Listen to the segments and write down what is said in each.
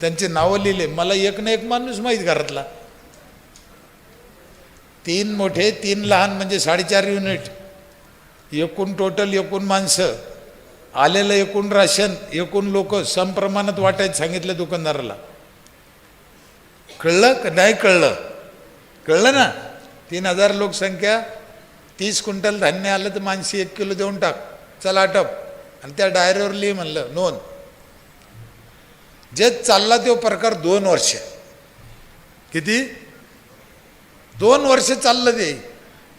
त्यांचे नावं लिहिले. मला एक ना एक माणूस माहीत घरातला. 3 मोठे 3 लहान म्हणजे 4.5 युनिट. एकूण टोटल एकूण माणसं, आलेलं एकूण राशन, एकूण लोक समप्रमाणात वाटायचं सांगितलं दुकानदाराला. कळलं का नाही कळलं? कळलं ना. 3000 लोकसंख्या, 30 क्विंटल धान्य आलं तर माणशी 1 किलो देऊन टाक, चला आटप. आणि त्या डायरीवर लिहि म्हणलं नोंद. जे चालला तो प्रकार 2 वर्ष. किती? 2 वर्ष चाललं ते.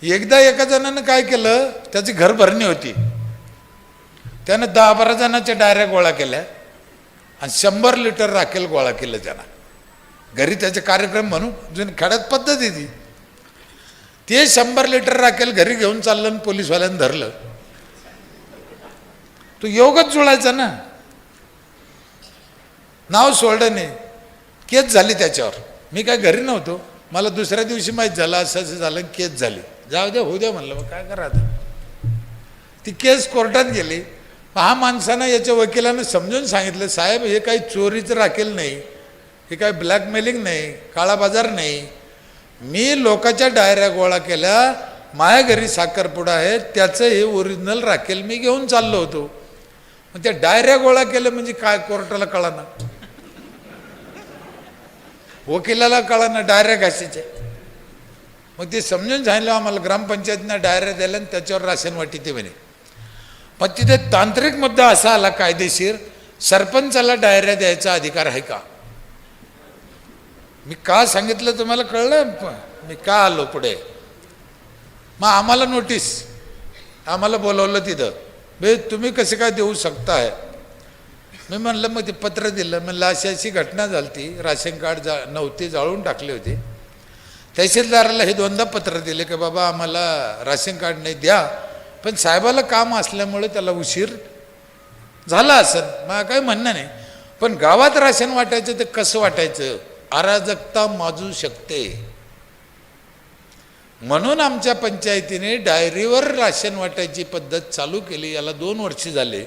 एकदा एका जणानं काय केलं, त्याची घर भरणी होती, त्यानं 10-12 जणांच्या डायऱ्या गोळा केल्या आणि 100 लिटर राखेल गोळा केलं त्यानं घरी. त्याचे कार्यक्रम म्हणून जुनी खेड्यात पद्धत आहे ती. ते 100 लिटर राखेल घरी घेऊन चाललं आणि पोलीसवाल्यानं धरलं. तो योगच जुळायचा ना. नाव सोडलं नाही, केस झाली त्याच्यावर. मी काय घरी नव्हतो, मला दुसऱ्या दिवशी माहीत झालं असं असं झालं, केस झाली. जाऊ द्या होऊ द्या म्हणलं, मग काय करा आता. ती केस कोर्टात गेली. हा माणसानं याच्या वकिलानं समजून सांगितलं, साहेब हे काही चोरीचं राखेल नाही, हे काही ब्लॅकमेलिंग नाही, काळा बाजार नाही. मी लोकांच्या डायऱ्या गोळा केल्या, माझ्या घरी साखरपुडा आहे, त्याचं हे ओरिजिनल राखेल मी घेऊन चाललो होतो. मग त्या डायऱ्या गोळा केलं म्हणजे काय कोर्टाला कळाना, वकिलाला कळाना, डायऱ्या घासायच्या. मग ते समजून सांगितलं आम्हाला, ग्रामपंचायतीनं डायऱ्या द्यायला आणि त्याच्यावर राशन वाटी ते म्हणे. पण तिथे तांत्रिक मुद्दा असा आला कायदेशीर, सरपंचाला डायऱ्या द्यायचा अधिकार आहे का? मी का सांगितलं तुम्हाला कळलं? मी का आलो पुढे. मग आम्हाला नोटीस, आम्हाला बोलवलं तिथं, बे तुम्ही कसे काय देऊ शकताय. मी म्हणलं, मग ते पत्र दिलं. म्हणलं अशी अशी घटना झाली ती, राशन कार्ड नव्हते, जाळून टाकले होते. तहसीलदाराला हे 2दा पत्र दिले की बाबा आम्हाला राशन कार्ड नाही द्या, पण साहेबाला काम असल्यामुळे त्याला उशीर झाला असेल, मला काही म्हणणं नाही. पण गावात राशन वाटायचं ते कसं वाटायचं, अराजकता माजू शकते. म्हणून आमच्या पंचायतीने डायरीवर राशन वाटायची पद्धत चालू केली. याला 2 वर्ष झाले,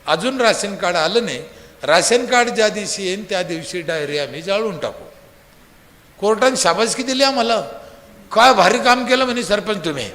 अजून राशन कार्ड आलं नाही. राशन कार्ड ज्या दिवशी येईन त्या दिवशी डायरी आम्ही जाळून टाकू. कोर्टाने शाबासकी दिली आम्हाला, काय भारी काम केलं म्हणे सरपंच तुम्ही.